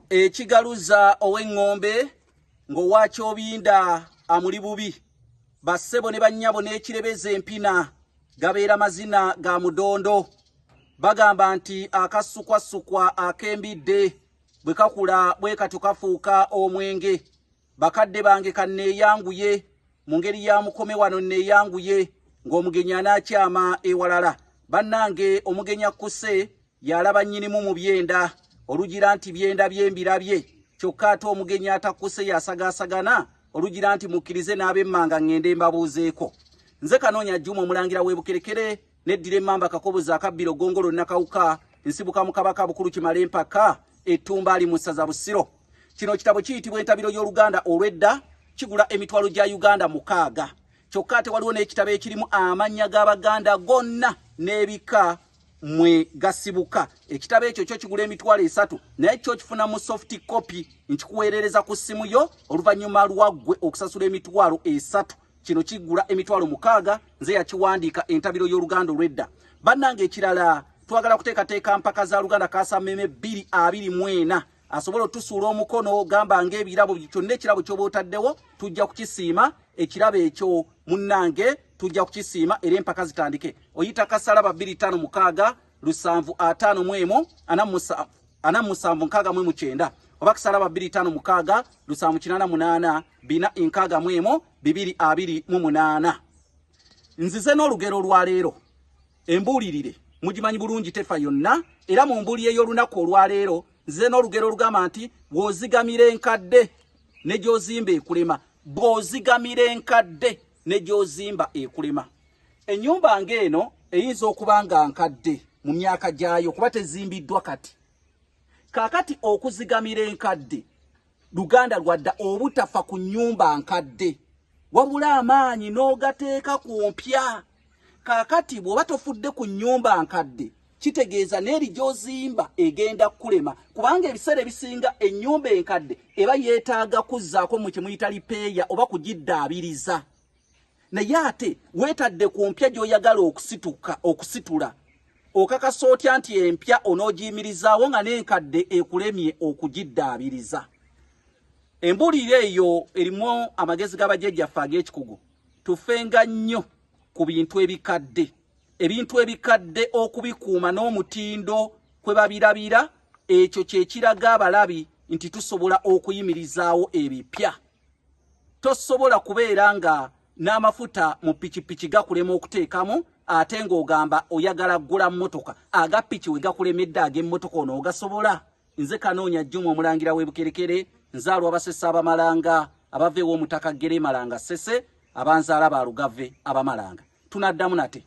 ekigaluza ow'engombe ng'owakyobinda amuli bubi bassebo ne bannyabo n'ekirebeza empina gabeera mazina ga mudondo bagamba nti akasukwasukwa akembidde bwe kakula bwe katukafuuka omwenge bakadde bange kanneeyanguye mu ngeri ya mukome wano nneeyanguye ng'omugenyi anaakyama ewalala bannange omugenya kuse yalaba nnyinimu mu byenda olugira nti byenda byembirabye kyokka ate omugenyi atakuse yasagaasagana olugira nti mukkirize n'ab'emmanga ngende mbabuuzeeko nze Kanoonya Juma omulangira w'Ebukerekere neddira emmamba Kakoboza akabbiro Gongolo Nakawuka nsibuka mu Kabaka Bukulu Kimala empaka ettumba ali mu ssaza Busiro. Kino kitabo kiyitibwa entabiro y'Oluganda olw'edda kigula emitwalo gya Uganda 6 kyokka ate waliwo n'ekitabo ekirimu amannya g'Abaganda gonna n'ebika mwe gasibuka ekitabo ekyo kyo kigula emitwalo 3 naye kyo kifuna mu soft copy nkikuweerereza ku ssimu yo oluvannyuma lwaggwe okusasula emitwalo 3 kino kigula emitwalo 6 nze yakiwandiika entabiro y'Oluganda olw'edda bannange ekirala twagala kuteekateeka mpaka za Luganda Kasameme 224 asobola otusuula omukono gamba ng'ebirabo kyonna ekirabo ky'oba otaddewo tujja kukisiima ekirabo ekyo munnange tujja kukisiima era empaka zitandike oyita kasalaba 256 751 47 oba kasalaba 256 788 461 228 nzize n'olugero lwa leero embuulirire mugimanyi bulungi tefa yonna era mu mbuuli ey'olunaku olwaleero nzize n'olugero olugamba nti bw'ozigamira enkadde ne gy'ozimba ekulema bw'ozigamira enkadde ne gy'ozimba ekulema ennyumba ng'eno eyinza okuba nga nkadde mu myaka gyayo kuba tezimbiddwa kati kaakati okuzigamira enkadde Luganda lwadda obutafa ku nnyumba nkadde wabula amaanyi n'ogateeka ku mpya kaakati bw'oba tofudde ku nnyumba nkadde kitegeeza n'eri gy'ozimba egenda kulema kubanga ebiseera ebisinga ennyumba enkadde eba yeetaaga kuzzaako mu kimuyita lipeeya oba kugiddaabiriza naye ate weetadde ku mpya gy'oyagala okusitula okakasa otya nti empya onoogiyimirizaawo nga n'enkadde ekulemye okugiddaabiriza embuulire eyo erimu amagezi g'abajjajjaffe ag'ekikugu tufenga nnyo ku bintu ebikadde okubikuuma n'omutindo kwe babirabira ekyo kye kiraga abalabi nti tusobola okuyimirizaawo ebipya tosobola kubeera nga n'amafuta mu pikipiki gakulema okuteekamu ate ng'ogamba oyagala ggula mmotoka agapiki we gakulemedde ag'emmotoka onoogasobola nze Kanoonya Juma omulangira w'Ebukerekere nzaalwa abasese abamalanga abava ew'omutaka Gere Malanga Sese abanzaala ba Lugave abamalanga tunaddamu nate